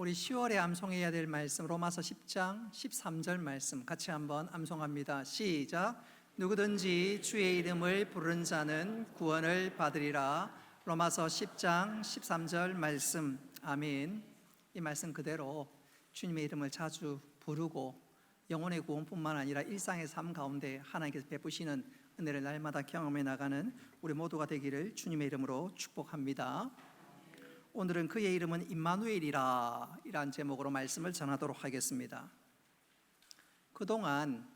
우리 10월에 암송해야 될 말씀 로마서 10장 13절 말씀 같이 한번 암송합니다. 시작. 누구든지 주의 이름을 부르는 자는 구원을 받으리라. 로마서 10장 13절 말씀. 아멘. 이 말씀 그대로 주님의 이름을 자주 부르고 영혼의 구원뿐만 아니라 일상의 삶 가운데 하나님께서 베푸시는 은혜를 날마다 경험해 나가는 우리 모두가 되기를 주님의 이름으로 축복합니다. 오늘은 그의 이름은 임마누엘이라 이란 제목으로 말씀을 전하도록 하겠습니다. 그동안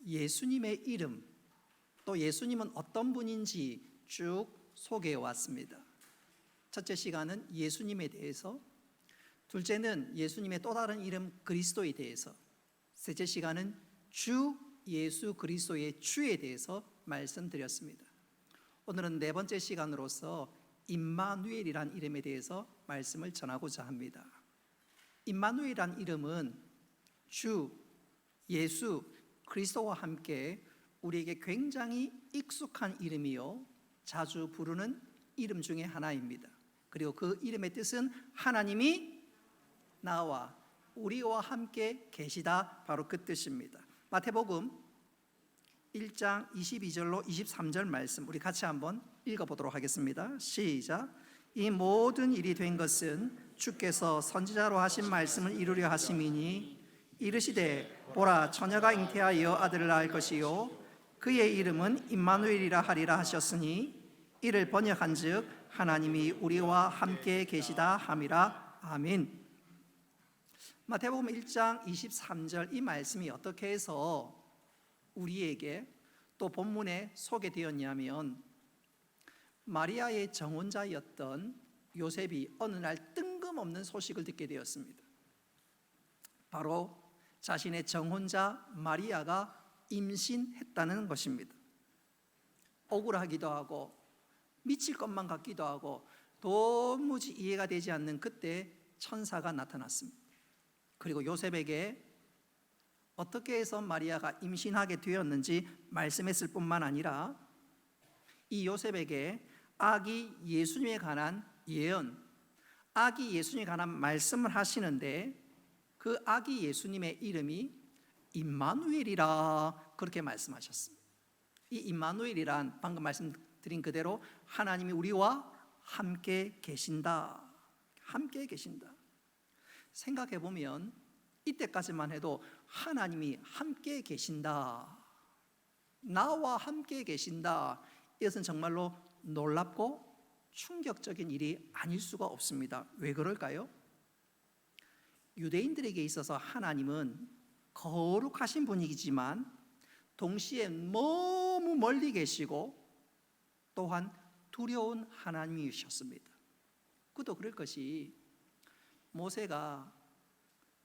예수님의 이름, 또 예수님은 어떤 분인지 쭉 소개해 왔습니다. 첫째 시간은 예수님에 대해서, 둘째는 예수님의 또 다른 이름 그리스도에 대해서, 셋째 시간은 주 예수 그리스도의 주에 대해서 말씀드렸습니다. 오늘은 네 번째 시간으로서 임마누엘이란 이름에 대해서 말씀을 전하고자 합니다. 임마누엘이란 이름은 주 예수 그리스도와 함께 우리에게 굉장히 익숙한 이름이요 자주 부르는 이름 중에 하나입니다. 그리고 그 이름의 뜻은 하나님이 나와 우리와 함께 계시다, 바로 그 뜻입니다. 마태복음 1장 22절로 23절 말씀 우리 같이 한번 읽어보도록 하겠습니다. 시작. 이 모든 일이 된 것은 주께서 선지자로 하신 말씀을 이루려 하심이니 이르시되 보라 처녀가 잉태하여 아들을 낳을 것이요 그의 이름은 임마누엘이라 하리라 하셨으니 이를 번역한즉 하나님이 우리와 함께 계시다 함이라. 아멘. 마태복음 1장 23절 이 말씀이 어떻게 해서 우리에게 또 본문에 소개되었냐면, 마리아의 정혼자였던 요셉이 어느 날 뜬금없는 소식을 듣게 되었습니다. 바로 자신의 정혼자 마리아가 임신했다는 것입니다. 억울하기도 하고 미칠 것만 같기도 하고 도무지 이해가 되지 않는 그때 천사가 나타났습니다. 그리고 요셉에게 어떻게 해서 마리아가 임신하게 되었는지 말씀했을 뿐만 아니라 이 요셉에게 아기 예수님에 관한 예언, 아기 예수님에 관한 말씀을 하시는데 그 아기 예수님의 이름이 임마누엘이라 그렇게 말씀하셨습니다. 이 임마누엘이란 방금 말씀드린 그대로 하나님이 우리와 함께 계신다, 함께 계신다. 생각해 보면 이때까지만 해도 하나님이 함께 계신다, 나와 함께 계신다, 이것은 정말로 놀랍고 충격적인 일이 아닐 수가 없습니다. 왜 그럴까요? 유대인들에게 있어서 하나님은 거룩하신 분이지만 동시에 너무 멀리 계시고 또한 두려운 하나님이셨습니다. 그도 그럴 것이 모세가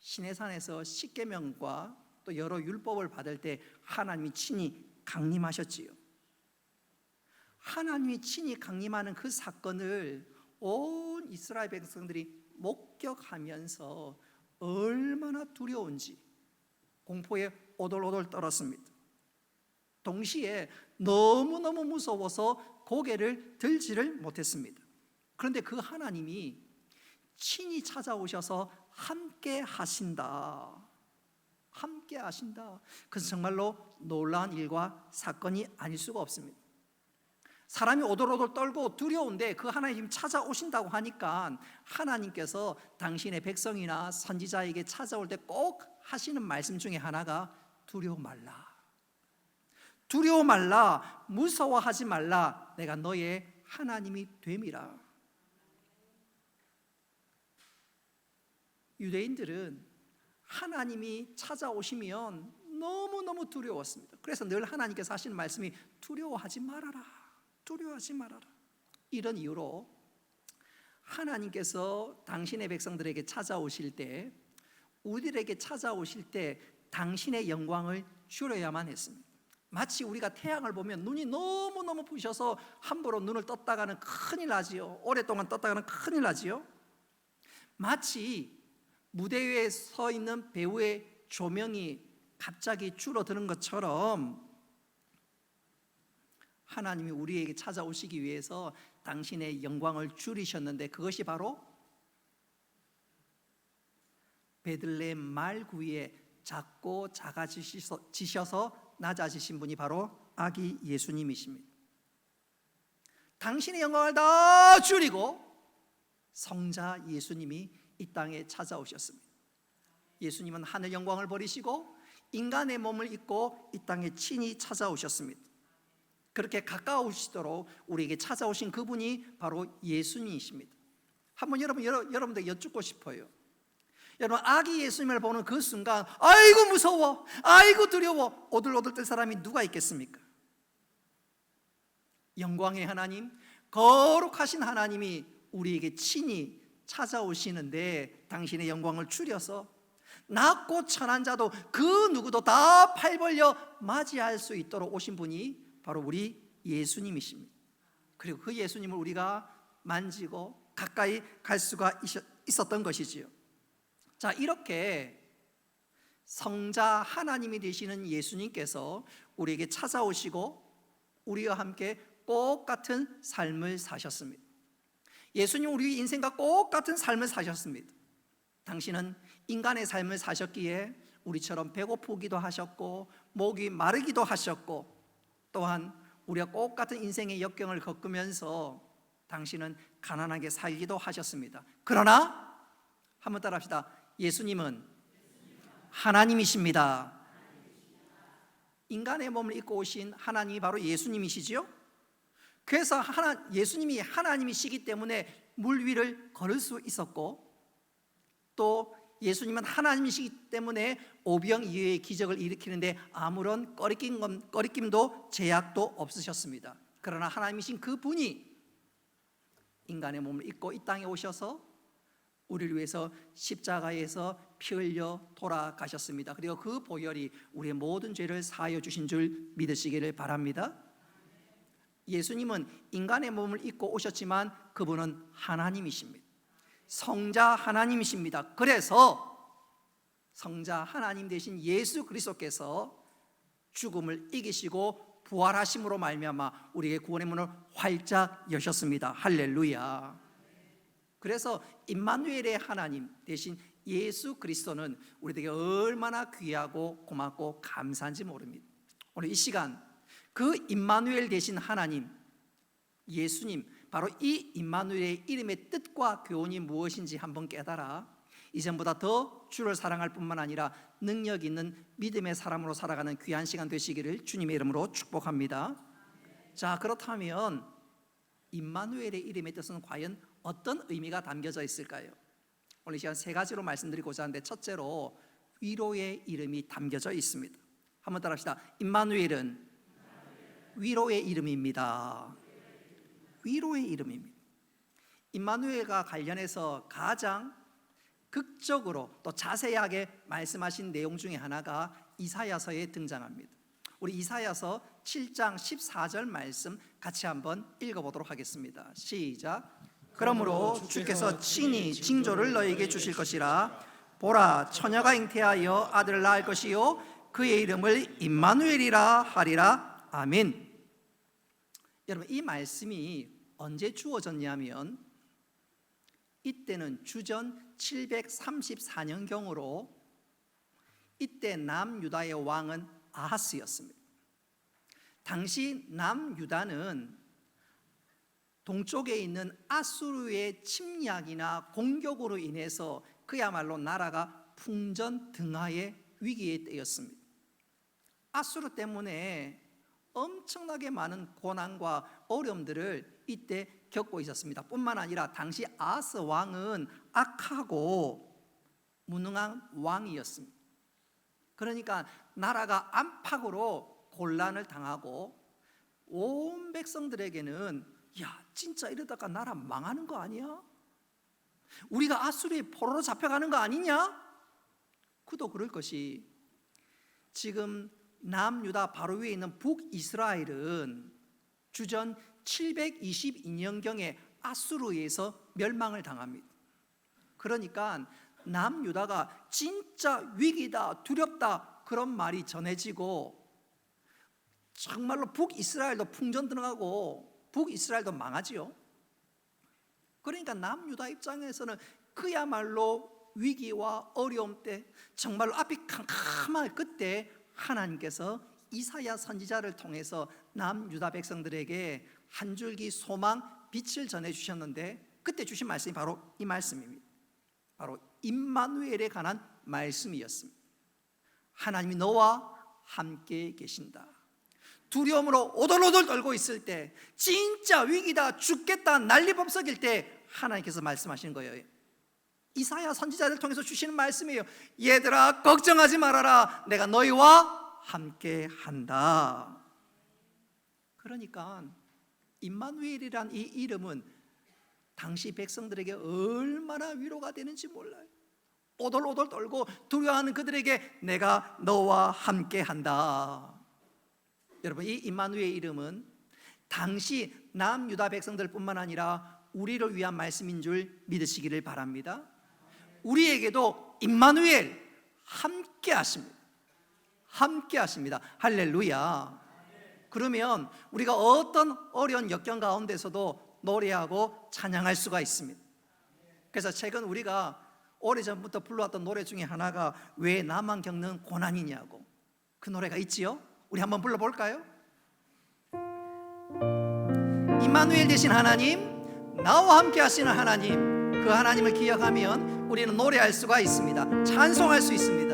시내산에서 십계명과 또 여러 율법을 받을 때 하나님이 친히 강림하셨지요. 하나님이 친히 강림하는 그 사건을 온 이스라엘 백성들이 목격하면서 얼마나 두려운지 공포에 오돌오돌 떨었습니다. 동시에 너무너무 무서워서 고개를 들지를 못했습니다. 그런데 그 하나님이 친히 찾아오셔서 함께 하신다, 함께 하신다. 그것은 정말로 놀라운 일과 사건이 아닐 수가 없습니다. 사람이 오돌오돌 떨고 두려운데 그 하나님 찾아오신다고 하니까 하나님께서 당신의 백성이나 선지자에게 찾아올 때 꼭 하시는 말씀 중에 하나가 두려워 말라, 두려워 말라, 무서워하지 말라, 내가 너의 하나님이 됨이라. 유대인들은 하나님이 찾아오시면 너무너무 두려웠습니다. 그래서 늘 하나님께서 하시는 말씀이 두려워하지 말아라, 두려워하지 말아라. 이런 이유로 하나님께서 당신의 백성들에게 찾아오실 때, 우리들에게 찾아오실 때 당신의 영광을 주려야만 했습니다. 마치 우리가 태양을 보면 눈이 너무너무 부셔서 함부로 눈을 떴다가는 큰일 나지요. 오랫동안 떴다가는 큰일 나지요. 마치 무대 위에 서 있는 배우의 조명이 갑자기 줄어드는 것처럼 하나님이 우리에게 찾아오시기 위해서 당신의 영광을 줄이셨는데 그것이 바로 베들레헴 말구이에 작고 작아지셔서 낮아지신 분이 바로 아기 예수님이십니다. 당신의 영광을 다 줄이고 성자 예수님이 이 땅에 찾아오셨습니다. 예수님은 하늘 영광을 버리시고 인간의 몸을 입고 이 땅에 친히 찾아오셨습니다. 그렇게 가까우시도록 우리에게 찾아오신 그분이 바로 예수님이십니다. 한번 여러분들 여쭙고 싶어요. 여러분, 아기 예수님을 보는 그 순간 아이고 무서워, 아이고 두려워, 오들오들 뜰 사람이 누가 있겠습니까? 영광의 하나님, 거룩하신 하나님이 우리에게 친히 찾아오시는데 당신의 영광을 줄여서 낮고 천한 자도 그 누구도 다 팔 벌려 맞이할 수 있도록 오신 분이 바로 우리 예수님이십니다. 그리고 그 예수님을 우리가 만지고 가까이 갈 수가 있었던 것이지요. 자, 이렇게 성자 하나님이 되시는 예수님께서 우리에게 찾아오시고 우리와 함께 똑같은 삶을 사셨습니다. 예수님 우리 인생과 똑같은 삶을 사셨습니다. 당신은 인간의 삶을 사셨기에 우리처럼 배고프기도 하셨고 목이 마르기도 하셨고 또한 우리가 똑같은 인생의 역경을 겪으면서 당신은 가난하게 살기도 하셨습니다. 그러나 한번 따라합시다. 예수님은 하나님이십니다. 인간의 몸을 입고 오신 하나님이 바로 예수님이시지요. 그래서 예수님이 하나님이시기 때문에 물 위를 걸을 수 있었고 또 예수님은 하나님이시기 때문에 오병 이어의 기적을 일으키는데 아무런 꺼리낌도 제약도 없으셨습니다. 그러나 하나님이신 그분이 인간의 몸을 입고 이 땅에 오셔서 우리를 위해서 십자가에서 피 흘려 돌아가셨습니다. 그리고 그 보혈이 우리의 모든 죄를 사하여 주신 줄 믿으시기를 바랍니다. 예수님은 인간의 몸을 입고 오셨지만 그분은 하나님이십니다. 성자 하나님이십니다. 그래서 성자 하나님 되신 예수 그리스도께서 죽음을 이기시고 부활하심으로 말미암아 우리의 구원의 문을 활짝 여셨습니다. 할렐루야. 그래서 임마누엘의 하나님 대신 예수 그리스도는 우리에게 얼마나 귀하고 고맙고 감사한지 모릅니다. 오늘 이 시간 그 임마누엘 되신 하나님 예수님, 바로 이 임마누엘의 이름의 뜻과 교훈이 무엇인지 한번 깨달아 이전보다 더 주를 사랑할 뿐만 아니라 능력 있는 믿음의 사람으로 살아가는 귀한 시간 되시기를 주님의 이름으로 축복합니다. 자, 그렇다면 임마누엘의 이름의 뜻은 과연 어떤 의미가 담겨져 있을까요? 오늘 이 시간 세 가지로 말씀드리고자 하는데 첫째로 위로의 이름이 담겨져 있습니다. 한번 따라합시다. 임마누엘은 위로의 이름입니다. 위로의 이름입니다. 임마누엘과 관련해서 가장 극적으로 또 자세하게 말씀하신 내용 중에 하나가 이사야서에 등장합니다. 우리 이사야서 7장 14절 말씀 같이 한번 읽어보도록 하겠습니다. 시작. 그러므로 주께서 친히 징조를 너에게 주실 것이라. 보라, 처녀가 잉태하여 아들을 낳을 것이요 그의 이름을 임마누엘이라 하리라. 아멘. 여러분, 이 말씀이 언제 주어졌냐면 이때는 주전 734년경으로 이때 남유다의 왕은 아하스였습니다. 당시 남유다는 동쪽에 있는 아수르의 침략이나 공격으로 인해서 그야말로 나라가 풍전등화의 위기에 때였습니다. 아수르 때문에 엄청나게 많은 고난과 어려움들을 이때 겪고 있었습니다. 뿐만 아니라 당시 아하스 왕은 악하고 무능한 왕이었습니다. 그러니까 나라가 안팎으로 곤란을 당하고 온 백성들에게는 야, 진짜 이러다가 나라 망하는 거 아니야? 우리가 아수르의 포로로 잡혀가는 거 아니냐? 그도 그럴 것이 지금 남유다 바로 위에 있는 북이스라엘은 주전 722년경에 아수르에서 멸망을 당합니다. 그러니까 남유다가 진짜 위기다, 두렵다 그런 말이 전해지고 정말로 북이스라엘도 풍전 들어가고 북이스라엘도 망하지요. 그러니까 남유다 입장에서는 그야말로 위기와 어려움 때, 정말로 앞이 캄캄할 그때 하나님께서 이사야 선지자를 통해서 남유다 백성들에게 한 줄기 소망, 빛을 전해주셨는데, 그때 주신 말씀이 바로 이 말씀입니다. 바로 임마누엘에 관한 말씀이었습니다. 하나님이 너와 함께 계신다. 두려움으로 오돌오돌 떨고 있을 때, 진짜 위기다, 죽겠다, 난리법석일 때 하나님께서 말씀하시는 거예요. 이사야 선지자를 통해서 주시는 말씀이에요. 얘들아, 걱정하지 말아라. 내가 너희와 함께 한다. 그러니까 임마누엘이란 이 이름은 당시 백성들에게 얼마나 위로가 되는지 몰라요. 오돌오돌 떨고 두려워하는 그들에게 내가 너와 함께 한다. 여러분, 이 임마누엘 이름은 당시 남유다 백성들뿐만 아니라 우리를 위한 말씀인 줄 믿으시기를 바랍니다. 우리에게도 임마누엘, 함께 하십니다. 함께 하십니다. 할렐루야. 그러면 우리가 어떤 어려운 역경 가운데서도 노래하고 찬양할 수가 있습니다. 그래서 최근 우리가 오래전부터 불러왔던 노래 중에 하나가 왜 나만 겪는 고난이냐고, 그 노래가 있지요? 우리 한번 불러볼까요? 임마누엘 되신 하나님, 나와 함께 하시는 하나님, 그 하나님을 기억하면 우리는 노래할 수가 있습니다. 찬송할 수 있습니다.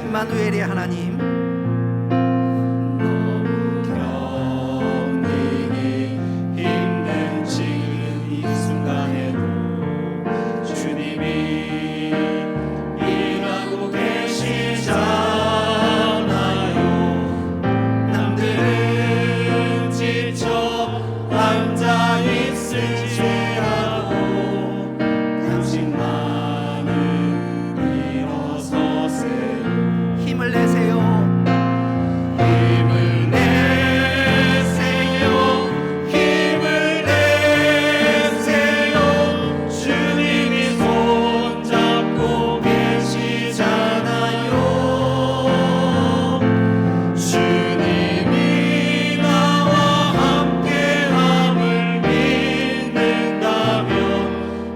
임마누엘의 하나님, 너무 견디기 힘든 지금 이 순간에도 주님이 일하고 계시잖아요. 남들은 지쳐 앉아 있을지라도 당신만은 일어서세요. 힘을 내세요. 힘을 내세요. 힘을 내세요. 주님이 손잡고 계시잖아요. 주님이 나와 함께함을 믿는다면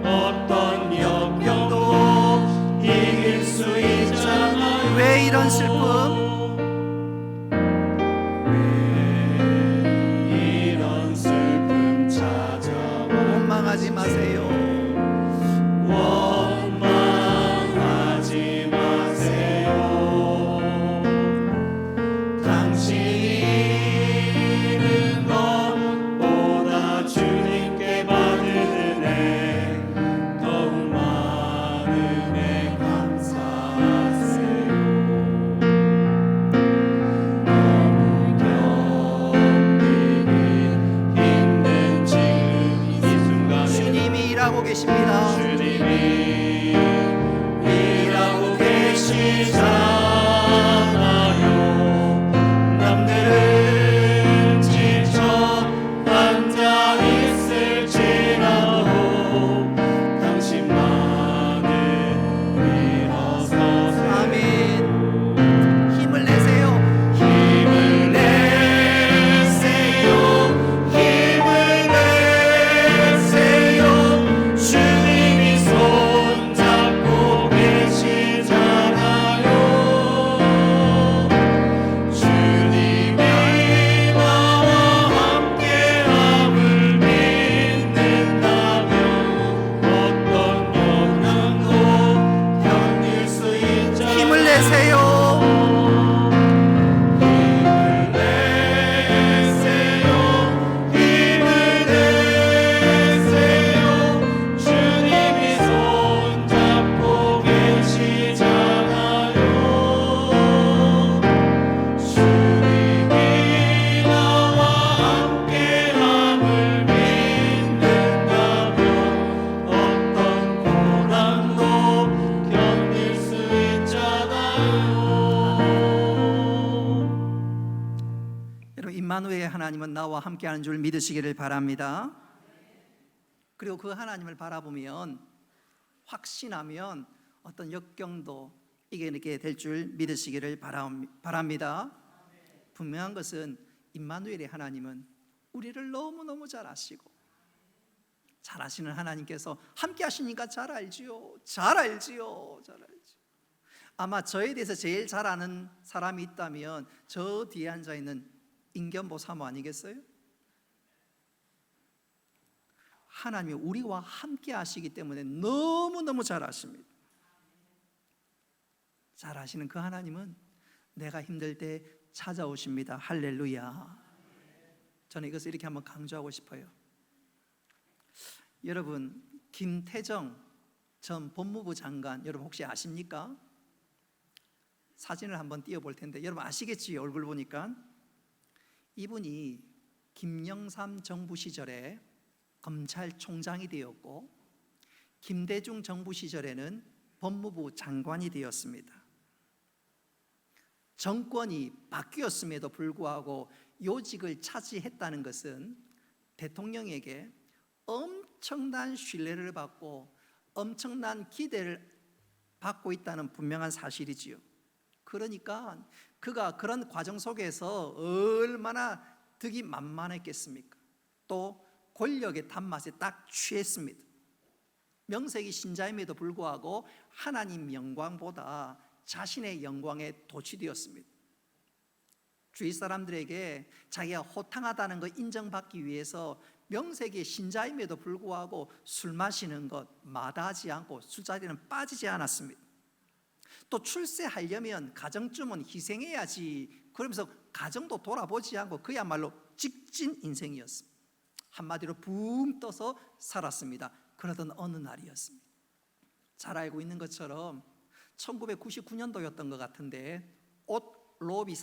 어떤 역경도 이길 수 있잖아요. 왜 이런 슬픔? 이런 슬픔 찾아와 원망하지 마세요. 원망하지 마세요. 당신은 것보다 주님께 받은 은혜, 더욱 많은 은혜 감사하세요. 너무 견디기 힘든 지금 이 순간에 주님이 일하고 계십니다. 주님이 일하고 계시잖아요. 남들은 지쳐 앉아 있을지라도 당신만은 일어서세요. 아멘. 힘을 내세요. 힘을 내세요. 힘을 내세요. 주님이 손잡고 계시잖아요. 주님이 나와 함께함을 믿는다면 어떤 영향도 견딜 수 있잖아요. 힘을 내세요. 힘을 내세요. 힘을 내세요. 주님이 손잡고 계시잖아요. 주님이 나와 함께함을 믿는다면 어떤 고난도 임마누엘의 하나님은 나와 함께하는 줄 믿으시기를 바랍니다. 그리고 그 하나님을 바라보면 확신하면 어떤 역경도 이겨내게 될 줄 믿으시기를 바랍니다. 분명한 것은 임마누엘의 하나님은 우리를 너무너무 잘 아시고 잘 아시는 하나님께서 함께 하시니까 잘 알지요. 아마 저에 대해서 제일 잘 아는 사람이 있다면 저 뒤에 앉아 있는 임견보 사모 아니겠어요? 하나님이 우리와 함께 하시기 때문에 너무너무 잘 아십니다. 잘 아시는 그 하나님은 내가 힘들 때 찾아오십니다. 할렐루야. 저는 이것을 이렇게 한번 강조하고 싶어요. 여러분, 김태정 전 법무부 장관 여러분 혹시 아십니까? 사진을 한번 띄워볼 텐데 여러분 아시겠지요? 얼굴 보니까. 이분이 김영삼 정부 시절에 검찰총장이 되었고 김대중 정부 시절에는 법무부 장관이 되었습니다. 정권이 바뀌었음에도 불구하고 요직을 차지했다는 것은 대통령에게 엄청난 신뢰를 받고 엄청난 기대를 받고 있다는 분명한 사실이지요. 그러니까 그가 그런 과정 속에서 얼마나 득이 만만했겠습니까? 또 권력의 단맛에 딱 취했습니다. 명색이 신자임에도 불구하고 하나님 영광보다 자신의 영광에 도취되었습니다. 주위 사람들에게 자기가 호탕하다는 걸 인정받기 위해서 명색이 신자임에도 불구하고 술 마시는 것 마다하지 않고 술자리는 빠지지 않았습니다. 또 출세하려면 가정쯤은 희생해야지 그러면서 가정도 돌아보지 않고 그야말로 직진 인생이었습니다. 한마디로 붕 떠서 살았습니다. 그러던 어느 날이었습니다. 잘 알고 있는 것처럼 1999년도였던 것 같은데 옷 로비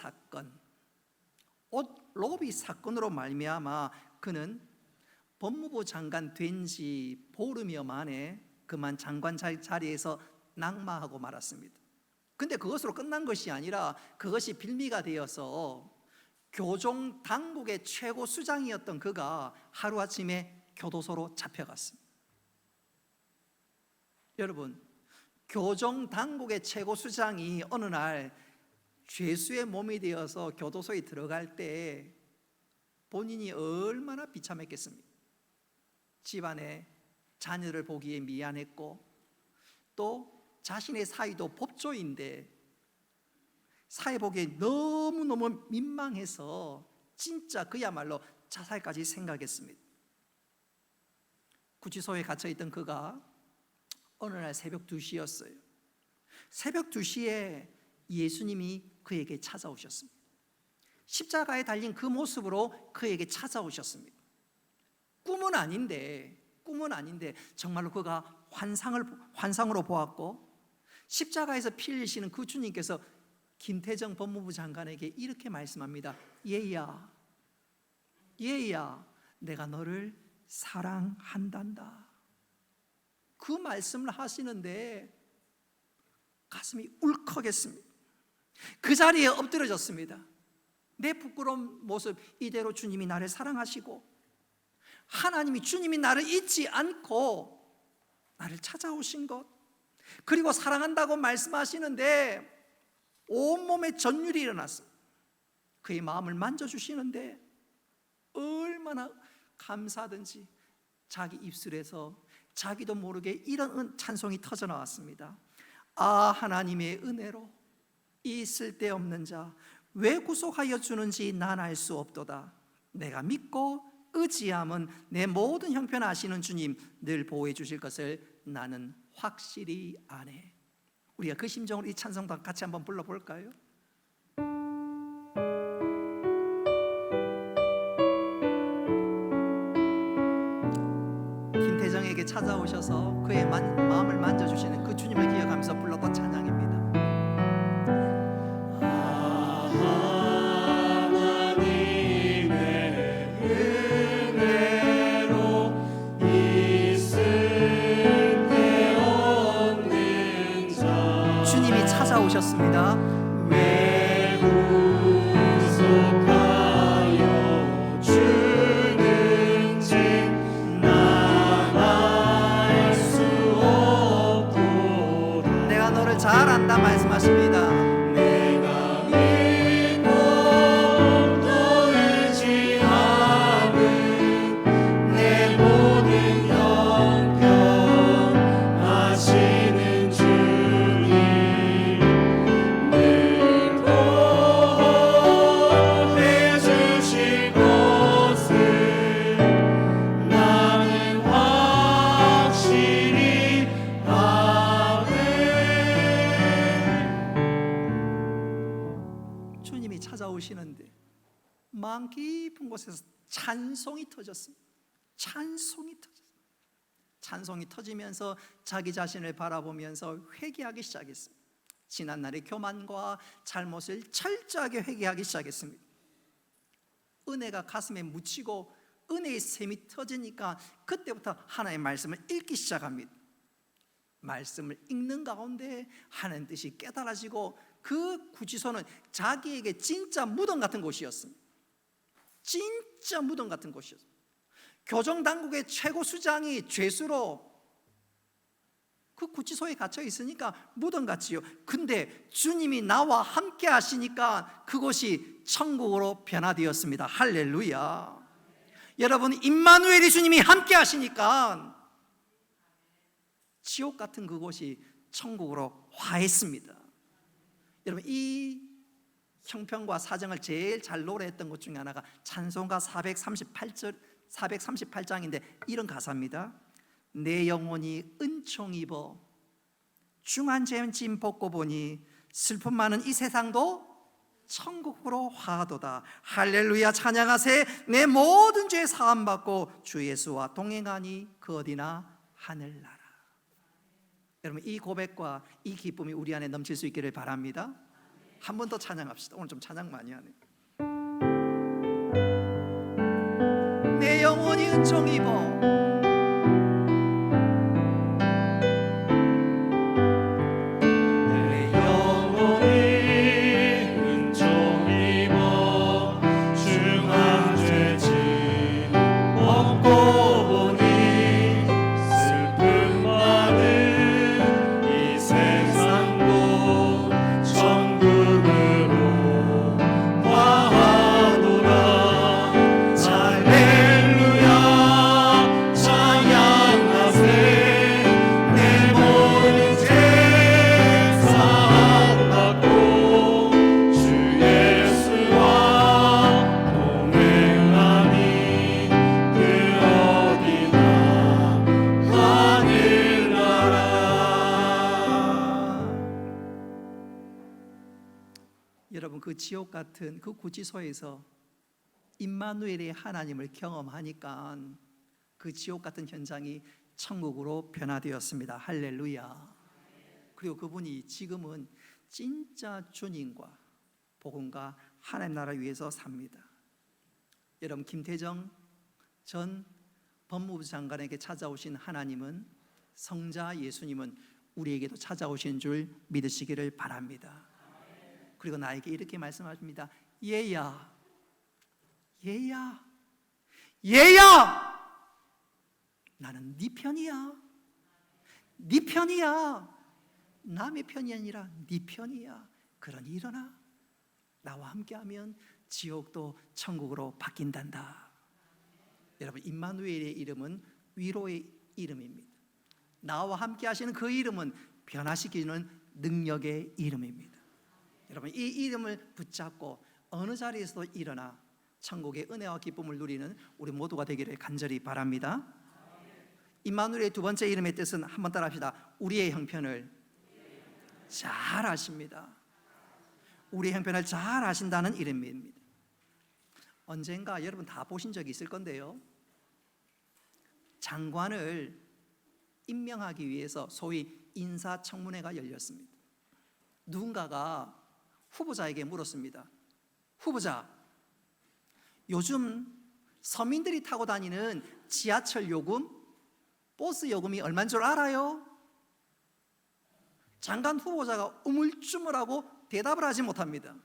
사건으로 말미암아 그는 법무부 장관 된 지 보름여 만에 그만 장관 자리에서 낙마하고 말았습니다. 근데 그것으로 끝난 것이 아니라 그것이 빌미가 되어서 교종 당국의 최고 수장이었던 그가 하루아침에 교도소로 잡혀갔습니다. 여러분, 교종 당국의 최고 수장이 어느 날 죄수의 몸이 되어서 교도소에 들어갈 때 본인이 얼마나 비참했겠습니까? 집안에 자녀를 보기에 미안했고 또 자신의 사위도 법조인데 사회 보기에 너무너무 민망해서 진짜 그야말로 자살까지 생각했습니다. 구치소에 갇혀있던 그가 어느 날 새벽 2시였어요. 새벽 2시에 예수님이 그에게 찾아오셨습니다. 십자가에 달린 그 모습으로 그에게 찾아오셨습니다. 꿈은 아닌데 정말로 그가 환상으로 보았고 십자가에서 피 흘리시는 그 주님께서 김태정 법무부 장관에게 이렇게 말씀합니다. 얘야, 내가 너를 사랑한단다. 그 말씀을 하시는데 가슴이 울컥했습니다. 그 자리에 엎드려졌습니다. 내 부끄러운 모습 이대로 주님이 나를 사랑하시고 하나님이 주님이 나를 잊지 않고 나를 찾아오신 것 그리고 사랑한다고 말씀하시는데 온몸에 전율이 일어났습니다. 그의 마음을 만져주시는데 얼마나 감사하든지 자기 입술에서 자기도 모르게 이런 찬송이 터져나왔습니다. 아, 하나님의 은혜로 이 쓸데없는 자 왜 구속하여 주는지 난 알 수 없도다. 내가 믿고 의지함은 내 모든 형편 아시는 주님 늘 보호해 주실 것을 나는 확실히 아네. 우리가 그 심정으로 이 찬송도 같이 한번 불러볼까요? 김태정에게 찾아오셔서 그의 마음을 만져주시는 그 주님을 기억하면서 불렀던 찬양입니다. 주님이 찾아오셨습니다. 왜 구속하여 잘 안다 말씀하십니다. 내가 믿고 또 의지하는 내 모든 형편 아시는 주님 늘 보호해 주실 것을 나는 확실히 아네. 주님이 찾아오시는데 마음 깊은 곳에서 찬송이 터졌습니다. 찬송이 터지면서 자기 자신을 바라보면서 회개하기 시작했습니다. 지난날의 교만과 잘못을 철저하게 회개하기 시작했습니다. 은혜가 가슴에 묻히고 은혜의 샘이 터지니까 그때부터 하나님의 말씀을 읽기 시작합니다. 말씀을 읽는 가운데 하나님 뜻이 깨달아지고 그 구치소는 자기에게 진짜 무덤 같은 곳이었습니다. 진짜 무덤 같은 곳이었습니다. 교정당국의 최고 수장이 죄수로 그 구치소에 갇혀 있으니까 무덤 같지요. 근데 주님이 나와 함께 하시니까 그곳이 천국으로 변화되었습니다. 할렐루야. 여러분, 임마누엘이 주님이 함께 하시니까 지옥 같은 그곳이 천국으로 화했습니다. 여러분, 이 형편과 사정을 제일 잘 노래했던 것 중에 하나가 찬송가 438장인데 이런 가사입니다. 내 영혼이 은총 입어 중한 짐 벗고 보니 슬픔 많은 이 세상도 천국으로 화하도다. 할렐루야. 찬양하세. 내 모든 죄 사함 받고 주 예수와 동행하니 그 어디나 하늘나라. 여러분, 이 고백과 이 기쁨이 우리 안에 넘칠 수 있기를 바랍니다. 한 번 더 찬양합시다. 오늘 좀 찬양 많이 하네. 내 영혼이 은총 입어 내 영혼이 은총 입어 중한 죄짐 벗고 보니 슬픔 많은 이 세상도 천국으로 화하도다. 할렐루야. 찬양하세. 내 모든 죄 사함받고 주 예수와 동행하니 그 어디나 하늘나라. 여러분, 그 지옥 같은 그 구치소에서 임마누엘의 하나님을 경험하니까 그 지옥 같은 현장이 천국으로 변화되었습니다. 할렐루야. 그리고 그분이 지금은 진짜 주님과 복음과 하나님 나라 위해서 삽니다. 여러분, 김태정 전 법무부 장관에게 찾아오신 하나님은, 성자 예수님은 우리에게도 찾아오신 줄 믿으시기를 바랍니다. 그리고 나에게 이렇게 말씀하십니다. 얘야, 나는 네 편이야. 네 편이야. 남의 편이 아니라 네 편이야. 그러니 일어나. 나와 함께하면 지옥도 천국으로 바뀐단다. 여러분, 임마누엘의 이름은 위로의 이름입니다. 나와 함께 하시는 그 이름은 변화시키는 능력의 이름입니다. 여러분, 이 이름을 붙잡고 어느 자리에서도 일어나 천국의 은혜와 기쁨을 누리는 우리 모두가 되기를 간절히 바랍니다. 임마누엘의 두 번째 이름의 뜻은 한번 따라합시다. 우리의 형편을 잘 아십니다. 우리의 형편을 잘 아신다는 이름입니다. 언젠가 여러분 다 보신 적이 있을 건데요, 장관을 임명하기 위해서 소위 인사청문회가 열렸습니다. 누군가가 후보자에게 물었습니다. 후보자, 요즘 서민들이 타고 다니는 지하철 요금, 버스 요금이 얼마인 줄 알아요? 장관 후보자가 우물쭈물하고 대답을 하지 못합니다.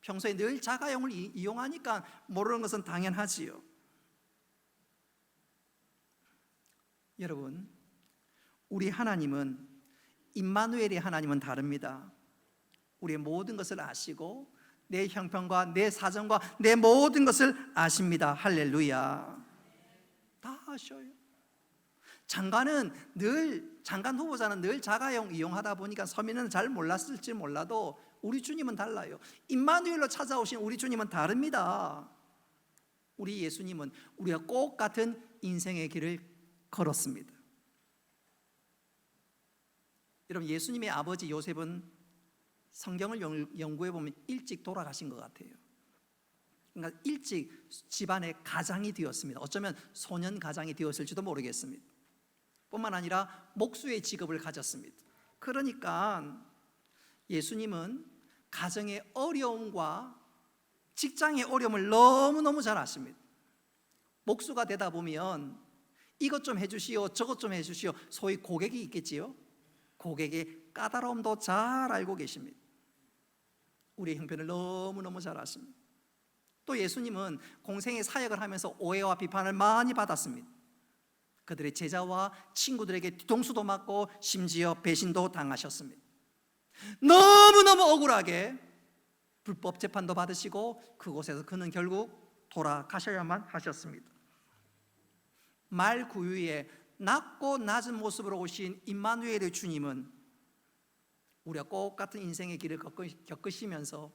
평소에 늘 자가용을 이용하니까 모르는 것은 당연하지요. 여러분, 우리 하나님은 임마누엘의 하나님은 다릅니다. 우리의 모든 것을 아시고 내 형편과 내 사정과 내 모든 것을 아십니다. 할렐루야. 다 아셔요. 장관 후보자는 늘 자가용 이용하다 보니까 서민은 잘 몰랐을지 몰라도 우리 주님은 달라요. 임마누엘로 찾아오신 우리 주님은 다릅니다. 우리 예수님은 우리가 꼭 같은 인생의 길을 걸었습니다. 여러분, 예수님의 아버지 요셉은 성경을 연구해 보면 일찍 돌아가신 것 같아요. 그러니까 일찍 집안의 가장이 되었습니다. 어쩌면 소년 가장이 되었을지도 모르겠습니다. 뿐만 아니라 목수의 직업을 가졌습니다. 그러니까 예수님은 가정의 어려움과 직장의 어려움을 너무너무 잘 아십니다. 목수가 되다 보면 이것 좀 해주시오, 저것 좀 해주시오. 소위 고객이 있겠지요. 고객의 까다로움도 잘 알고 계십니다. 우리의 형편을 너무너무 잘 아십니다. 또 예수님은 공생의 사역을 하면서 오해와 비판을 많이 받았습니다. 그들의 제자와 친구들에게 뒤통수도 맞고 심지어 배신도 당하셨습니다. 너무너무 억울하게 불법 재판도 받으시고 그곳에서 그는 결국 돌아가셔야만 하셨습니다. 말구유에 낮고 낮은 모습으로 오신 임마누엘의 주님은 우리가 꼭 같은 인생의 길을 겪으시면서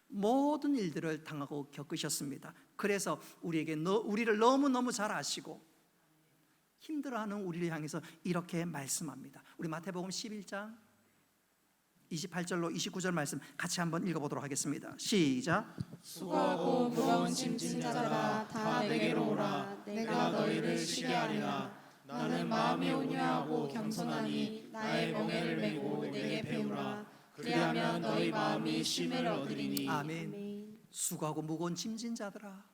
모든 일들을 당하고 겪으셨습니다. 그래서 우리를 너무너무 잘 아시고 힘들어하는 우리를 향해서 이렇게 말씀합니다. 우리 마태복음 11장 28절로 29절 말씀 같이 한번 읽어보도록 하겠습니다. 시작. 수고하고 무거운 짐진 자들아 다 내게로 오라. 내가 너희를 쉬게 하리라. 나는 마음이 온유하고 겸손하니 나의 멍에를 메고 내게 배우라. 그리하면 너희 마음이 쉼을 얻으리니. 아멘. 수고하고 무거운 짐진 자들아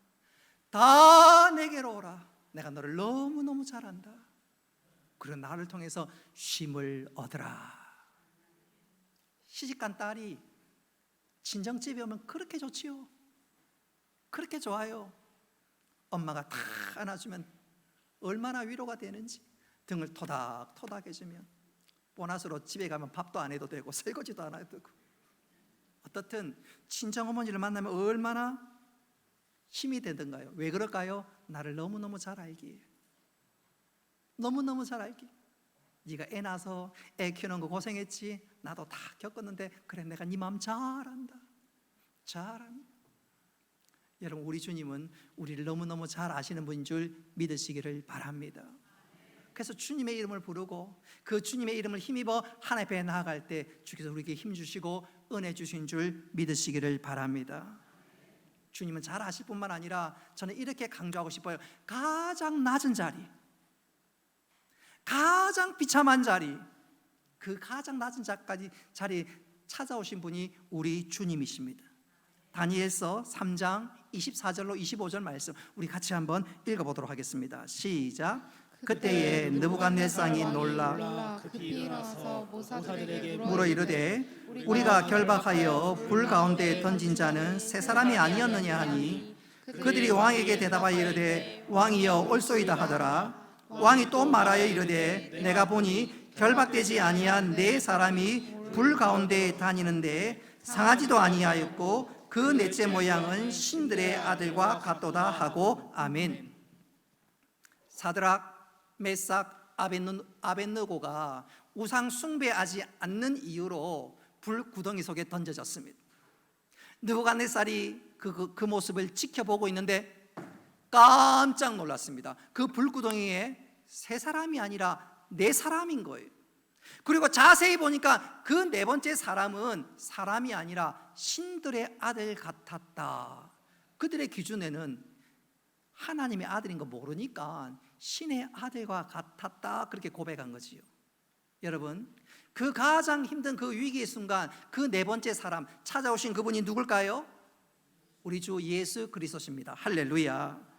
다 내게로 오라. 내가 너를 너무너무 잘 안다. 그리고 나를 통해서 쉼을 얻으라. 시집간 딸이 친정집에 오면 그렇게 좋지요. 그렇게 좋아요. 엄마가 다 안아주면 얼마나 위로가 되는지, 등을 토닥토닥 해주면 보너스로 집에 가면 밥도 안 해도 되고 설거지도 안 해도 되고, 어떻든 친정어머니를 만나면 얼마나 힘이 되던가요. 왜 그럴까요? 나를 너무너무 잘 알기에. 너무너무 잘 알기에. 네가 애 낳아서 애 키우는 거 고생했지. 나도 다 겪었는데 그래, 내가 네 마음 잘 안다. 잘 안다. 여러분, 우리 주님은 우리를 너무너무 잘 아시는 분인 줄 믿으시기를 바랍니다. 그래서 주님의 이름을 부르고 그 주님의 이름을 힘입어 하나님 앞에 나아갈 때 주께서 우리에게 힘 주시고 은혜 주신 줄 믿으시기를 바랍니다. 주님은 잘 아실 뿐만 아니라 저는 이렇게 강조하고 싶어요. 가장 낮은 자리, 가장 비참한 자리, 그 가장 낮은 자리에 찾아오신 분이 우리 주님이십니다. 다니엘서 3장 24절로 25절 말씀 우리 같이 한번 읽어보도록 하겠습니다. 시작. 그때에 느부갓네살이 놀라 급히 일어나서 모사들에게 물어 이르되 우리가 결박하여 불 가운데 던진 자는 세 사람이 아니었느냐 하니, 그들이 왕에게 대답하여 이르되 왕이여 올소이다 하더라. 왕이 또 말하여 이르되 내가 보니 결박되지 아니한 네 사람이 불 가운데 다니는데 상하지도 아니하였고 그 넷째 모양은 신들의 아들과 같도다 하고. 아멘. 사드락, 메삭, 아벳느고가 우상 숭배하지 않는 이유로 불 구덩이 속에 던져졌습니다. 느부갓네살이 그 모습을 지켜보고 있는데 깜짝 놀랐습니다. 그 불구덩이에 세 사람이 아니라 네 사람인 거예요. 그리고 자세히 보니까 그 네 번째 사람은 사람이 아니라 신들의 아들 같았다. 그들의 기준에는 하나님의 아들인 거 모르니까 신의 아들과 같았다, 그렇게 고백한 거지요. 여러분, 그 가장 힘든 그 위기의 순간 그 네 번째 사람 찾아오신 그분이 누굴까요? 우리 주 예수 그리스도십니다. 할렐루야.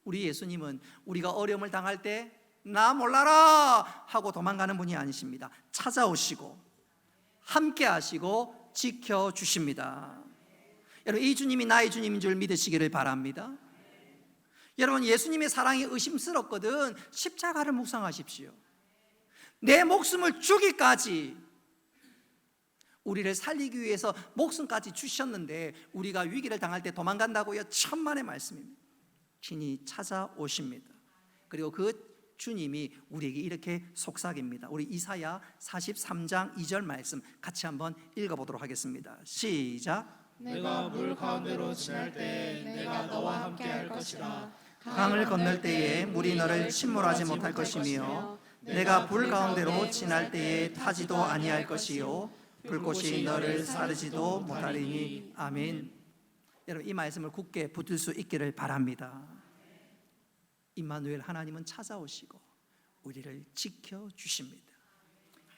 우리 예수님은 우리가 어려움을 당할 때 나 몰라라 하고 도망가는 분이 아니십니다. 찾아오시고 함께 하시고 지켜주십니다. 여러분, 이 주님이 나의 주님인 줄 믿으시기를 바랍니다. 여러분, 예수님의 사랑이 의심스럽거든 십자가를 묵상하십시오. 내 목숨을 주기까지 우리를 살리기 위해서 목숨까지 주셨는데 우리가 위기를 당할 때 도망간다고요? 천만의 말씀입니다. 친히 찾아오십니다. 그리고 그 주님이 우리에게 이렇게 속삭입니다. 우리 이사야 43장 2절 말씀 같이 한번 읽어보도록 하겠습니다. 시작. 내가 물 가운데로 지날 때에 내가 너와 함께 할 것이라. 강을 건널 때에 물이 너를 침몰하지 못할 것이며 내가 불 가운데로 지날 때에 타지도 아니할 것이요 불꽃이 너를 사르지도 못하리니. 아멘. 여러분, 이 말씀을 굳게 붙들 수 있기를 바랍니다. 임마누엘, 하나님은 찾아오시고 우리를 지켜주십니다.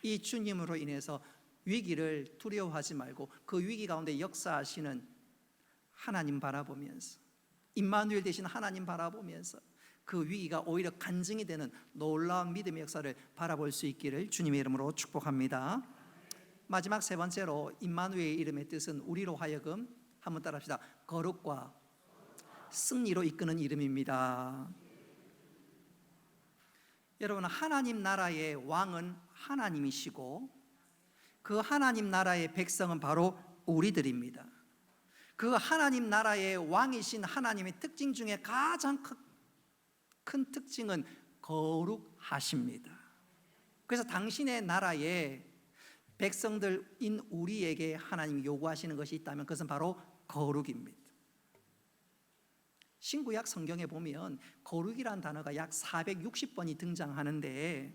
이 주님으로 인해서 위기를 두려워하지 말고 그 위기 가운데 역사하시는 하나님 바라보면서, 임마누엘 되신 하나님 바라보면서 그 위기가 오히려 간증이 되는 놀라운 믿음의 역사를 바라볼 수 있기를 주님의 이름으로 축복합니다. 마지막 세 번째로 임마누엘의 이름의 뜻은 우리로 하여금, 한번 따라합시다, 거룩과 승리로 이끄는 이름입니다. 여러분, 하나님 나라의 왕은 하나님이시고 그 하나님 나라의 백성은 바로 우리들입니다. 그 하나님 나라의 왕이신 하나님의 특징 중에 가장 큰 특징은 거룩하십니다. 그래서 당신의 나라에 백성들인 우리에게 하나님이 요구하시는 것이 있다면 그것은 바로 거룩입니다. 신구약 성경에 보면 거룩이라는 단어가 약 460번이 등장하는데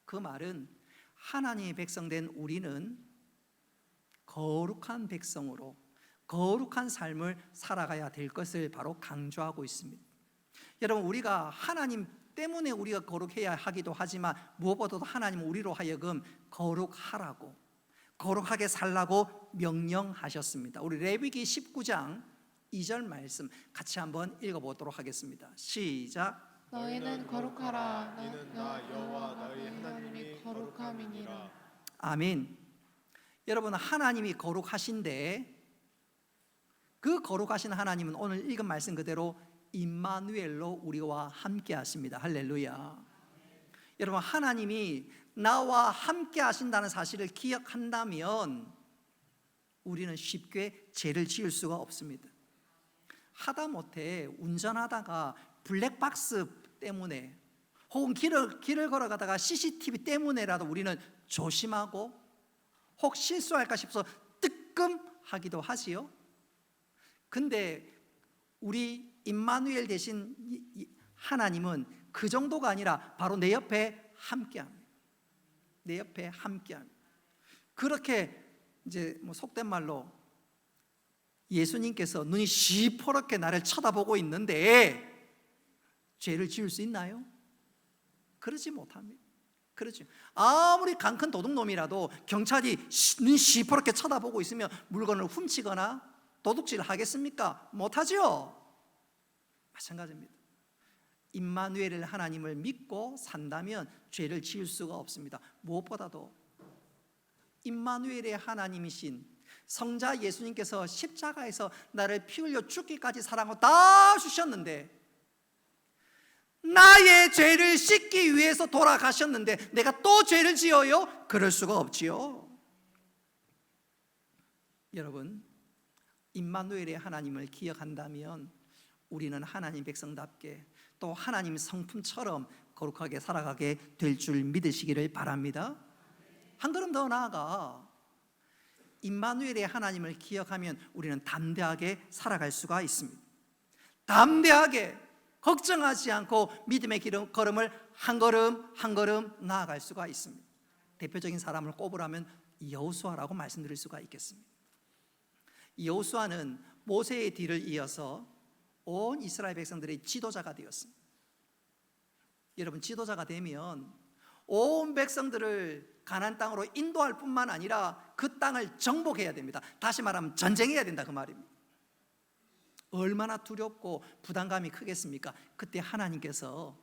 그 말은 하나님의 백성된 우리는 거룩한 백성으로 거룩한 삶을 살아가야 될 것을 바로 강조하고 있습니다. 여러분, 우리가 하나님 때문에 우리가 거룩해야 하기도 하지만 무엇보다도 하나님은 우리로 하여금 거룩하라고, 거룩하게 살라고 명령하셨습니다. 우리 레위기 19장 2절 말씀 같이 한번 읽어보도록 하겠습니다. 시작. 너희는 거룩하라. 너는 나 여호와 너희 하나님이 거룩함이니라. 아멘. 여러분, 하나님이 거룩하신데 그 거룩하신 하나님은 오늘 읽은 말씀 그대로 임마누엘로 우리와 함께 하십니다. 할렐루야. 여러분, 하나님이 나와 함께 하신다는 사실을 기억한다면 우리는 쉽게 죄를 지을 수가 없습니다. 하다못해 운전하다가 블랙박스 때문에 혹은 길을 걸어가다가 CCTV 때문에라도 우리는 조심하고 혹 실수할까 싶어서 뜨끔하기도 하지요. 근데 우리 임마누엘 되신 하나님은 그 정도가 아니라 바로 내 옆에 함께합니다. 내 옆에 함께합니다. 그렇게 이제 속된 말로 예수님께서 눈이 시퍼렇게 나를 쳐다보고 있는데 죄를 지을 수 있나요? 그러지 못합니다. 그렇죠. 아무리 강큰 도둑놈이라도 경찰이 눈 시퍼렇게 쳐다보고 있으면 물건을 훔치거나 도둑질을 하겠습니까? 못하죠. 마찬가지입니다. 임마누엘을 하나님을 믿고 산다면 죄를 지을 수가 없습니다. 무엇보다도 임마누엘의 하나님이신 성자 예수님께서 십자가에서 나를 피 흘려 죽기까지 사랑하고 다 주셨는데 나의 죄를 씻기 위해서 돌아가셨는데 내가 또 죄를 지어요? 그럴 수가 없지요. 여러분, 임마누엘의 하나님을 기억한다면 우리는 하나님 백성답게 또 하나님 성품처럼 거룩하게 살아가게 될 줄 믿으시기를 바랍니다. 한 걸음 더 나아가 임마누엘의 하나님을 기억하면 우리는 담대하게 살아갈 수가 있습니다. 담대하게 걱정하지 않고 믿음의 걸음을 한 걸음 한 걸음 나아갈 수가 있습니다. 대표적인 사람을 꼽으라면 여호수아라고 말씀드릴 수가 있겠습니다. 여호수아는 모세의 뒤를 이어서 온 이스라엘 백성들의 지도자가 되었습니다. 여러분, 지도자가 되면 온 백성들을 가나안 땅으로 인도할 뿐만 아니라 그 땅을 정복해야 됩니다. 다시 말하면 전쟁해야 된다, 그 말입니다. 얼마나 두렵고 부담감이 크겠습니까? 그때 하나님께서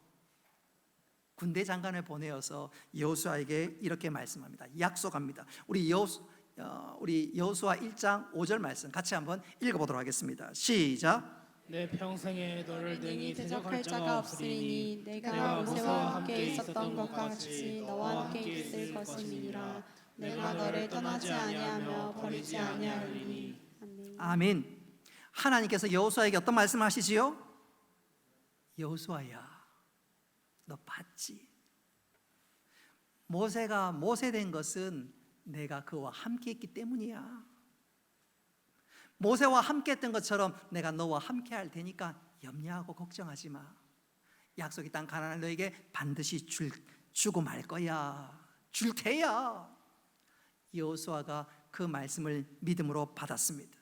군대 장관을 보내어서 여호수아에게 이렇게 말씀합니다. 약속합니다. 우리 여호수아 1장 5절 말씀 같이 한번 읽어보도록 하겠습니다. 시작. 내 평생에 너를 능히 대적할 자가 없으리니 내가 모세와 함께 있었던 것과 같이 너와 함께 있을 것임이니라. 내가 너를 떠나지 아니하며 버리지 아니하리니. 아멘. 아멘. 하나님께서 여호수아에게 어떤 말씀을 하시지요? 여호수아야, 너 봤지? 모세가 모세된 것은 내가 그와 함께 했기 때문이야. 모세와 함께 했던 것처럼 내가 너와 함께 할 테니까 염려하고 걱정하지 마. 약속의 땅 가나안을 너에게 반드시 주고 말 거야. 줄 테야. 여호수아가 그 말씀을 믿음으로 받았습니다.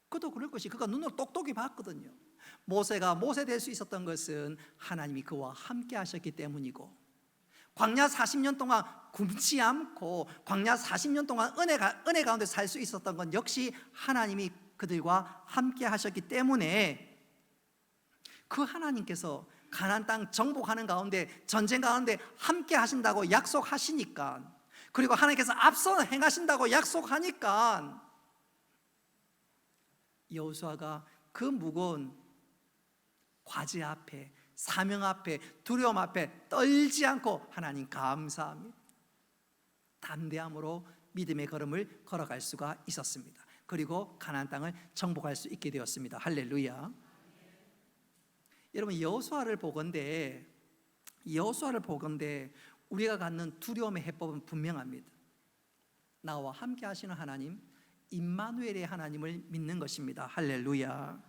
그도 그럴 것이 그가 눈으로 똑똑히 봤거든요. 모세가 모세 될 수 있었던 것은 하나님이 그와 함께 하셨기 때문이고, 광야 40년 동안 굶지 않고 광야 40년 동안 은혜 가운데 살 수 있었던 건 역시 하나님이 그들과 함께 하셨기 때문에, 그 하나님께서 가나안 땅 정복하는 가운데, 전쟁 가운데 함께 하신다고 약속하시니까, 그리고 하나님께서 앞서 행하신다고 약속하니까 여호수아가 그 무거운 과제 앞에, 사명 앞에, 두려움 앞에 떨지 않고 하나님 감사합니다, 담대함으로 믿음의 걸음을 걸어갈 수가 있었습니다. 그리고 가나안 땅을 정복할 수 있게 되었습니다. 할렐루야. 여러분, 여호수아를 보건대 우리가 갖는 두려움의 해법은 분명합니다. 나와 함께 하시는 하나님, 임마누엘의 하나님을 믿는 것입니다. 할렐루야.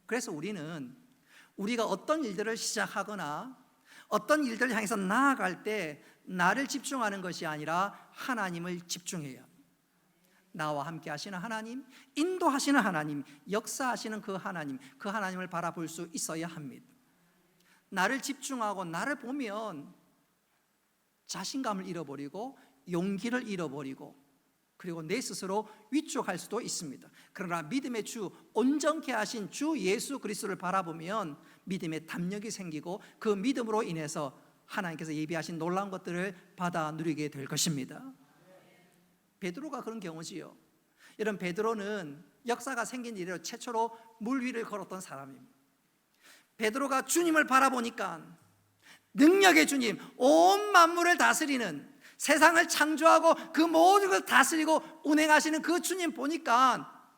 그래서 우리가 어떤 일들을 시작하거나 어떤 일들을 향해서 나아갈 때 나를 집중하는 것이 아니라 하나님을 집중해야 합니다. 나와 함께 하시는 하나님, 인도하시는 하나님, 역사하시는 그 하나님을 바라볼 수 있어야 합니다. 나를 집중하고 나를 보면 자신감을 잃어버리고 용기를 잃어버리고, 그리고 내 스스로 위축할 수도 있습니다. 그러나 믿음의 주, 온전케 하신 주 예수 그리스도를 바라보면 믿음의 담력이 생기고, 그 믿음으로 인해서 하나님께서 예비하신 놀라운 것들을 받아 누리게 될 것입니다. 베드로가 그런 경우지요. 여러분, 베드로는 역사가 생긴 이래로 최초로 물 위를 걸었던 사람입니다. 베드로가 주님을 바라보니까 능력의 주님, 온 만물을 다스리는, 세상을 창조하고 그 모든 걸 다스리고 운행하시는 그 주님 보니까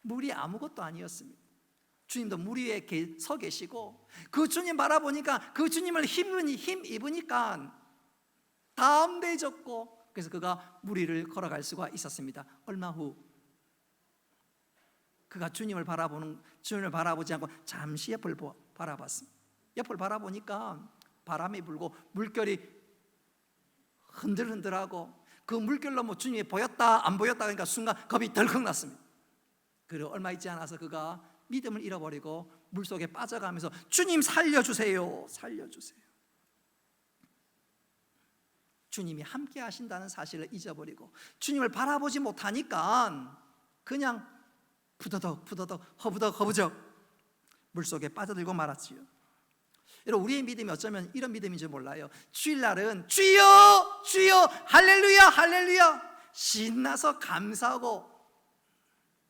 물이 아무것도 아니었습니다. 주님도 물 위에 서 계시고, 그 주님 바라보니까 그 주님을 힘입으니까 담대해졌고, 그래서 그가 물 위를 걸어갈 수가 있었습니다. 얼마 후 그가 주님을 바라보지 않고 잠시 옆을 바라봤습니다. 옆을 바라보니까 바람이 불고 물결이 흔들흔들하고, 그 물결로 주님이 보였다 안 보였다 그러니까 순간 겁이 덜컥 났습니다. 그리고 얼마 있지 않아서 그가 믿음을 잃어버리고 물속에 빠져가면서 주님 살려주세요, 살려주세요. 주님이 함께 하신다는 사실을 잊어버리고 주님을 바라보지 못하니까 그냥 푸더덕 허부적 물속에 빠져들고 말았지요. 여러분, 우리의 믿음이 어쩌면 이런 믿음인지 몰라요. 주일날은 주여 주여 할렐루야 할렐루야 신나서 감사하고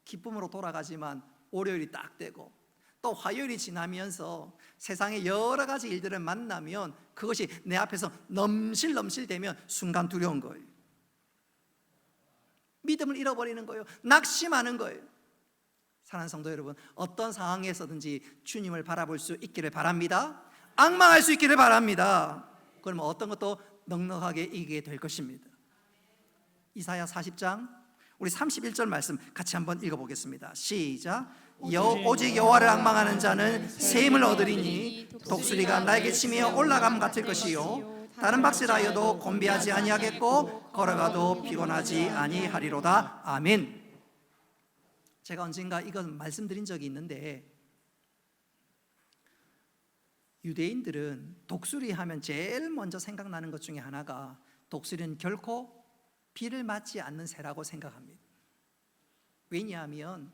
기쁨으로 돌아가지만, 월요일이 딱 되고 또 화요일이 지나면서 세상의 여러 가지 일들을 만나면 그것이 내 앞에서 넘실넘실되면 순간 두려운 거예요. 믿음을 잃어버리는 거예요. 낙심하는 거예요. 사랑하는 성도 여러분, 어떤 상황에서든지 주님을 바라볼 수 있기를 바랍니다. 앙망할 수 있기를 바랍니다. 그러면 어떤 것도 넉넉하게 이기게 될 것입니다. 이사야 40장 우리 31절 말씀 같이 한번 읽어보겠습니다. 시작. 오직 여호와를 앙망하는 자는 새 힘을 얻으리니 독수리가 날개치며 올라감 같을 것이요 다른 박새라여도 곤비하지 아니하겠고 걸어가도 피곤하지 아니하리로다. 아멘. 제가 언젠가 이건 말씀드린 적이 있는데, 유대인들은 독수리 하면 제일 먼저 생각나는 것 중에 하나가 독수리는 결코 비를 맞지 않는 새라고 생각합니다. 왜냐하면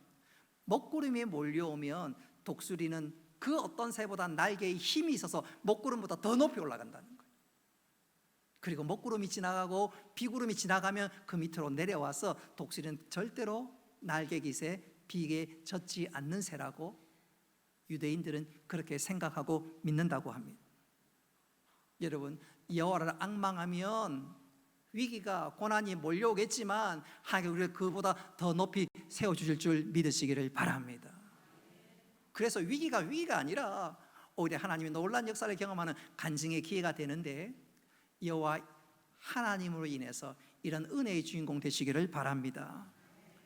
먹구름이 몰려오면 독수리는 그 어떤 새보다 날개에 힘이 있어서 먹구름보다 더 높이 올라간다는 거예요. 그리고 먹구름이 지나가고 비구름이 지나가면 그 밑으로 내려와서 독수리는 절대로 날개 깃에 비에 젖지 않는 새라고 유대인들은 그렇게 생각하고 믿는다고 합니다. 여러분, 여호와를 앙망하면 위기가 고난이 몰려오겠지만 하나님 우리를 그보다 더 높이 세워주실 줄 믿으시기를 바랍니다. 그래서 위기가 아니라 오히려 하나님의 놀라운 역사를 경험하는 간증의 기회가 되는데 여호와 하나님으로 인해서 이런 은혜의 주인공 되시기를 바랍니다.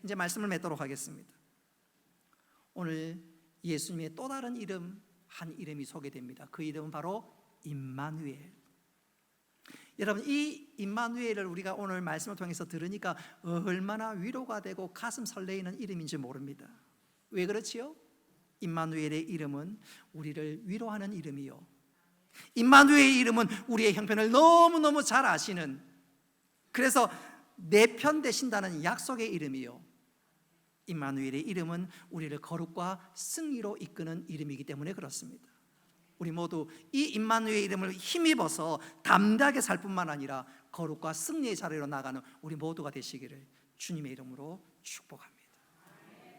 이제 말씀을 맺도록 하겠습니다. 오늘 예수님의 또 다른 이름, 한 이름이 소개됩니다. 그 이름은 바로 임마누엘. 여러분, 이 임마누엘을 우리가 오늘 말씀을 통해서 들으니까 얼마나 위로가 되고 가슴 설레이는 이름인지 모릅니다. 왜 그렇지요? 임마누엘의 이름은 우리를 위로하는 이름이요, 임마누엘의 이름은 우리의 형편을 너무너무 잘 아시는, 그래서 내 편 되신다는 약속의 이름이요, 임마누엘의 이름은 우리를 거룩과 승리로 이끄는 이름이기 때문에 그렇습니다. 우리 모두 이 임마누엘의 이름을 힘입어서 담대하게 살 뿐만 아니라 거룩과 승리의 자리로 나가는 우리 모두가 되시기를 주님의 이름으로 축복합니다.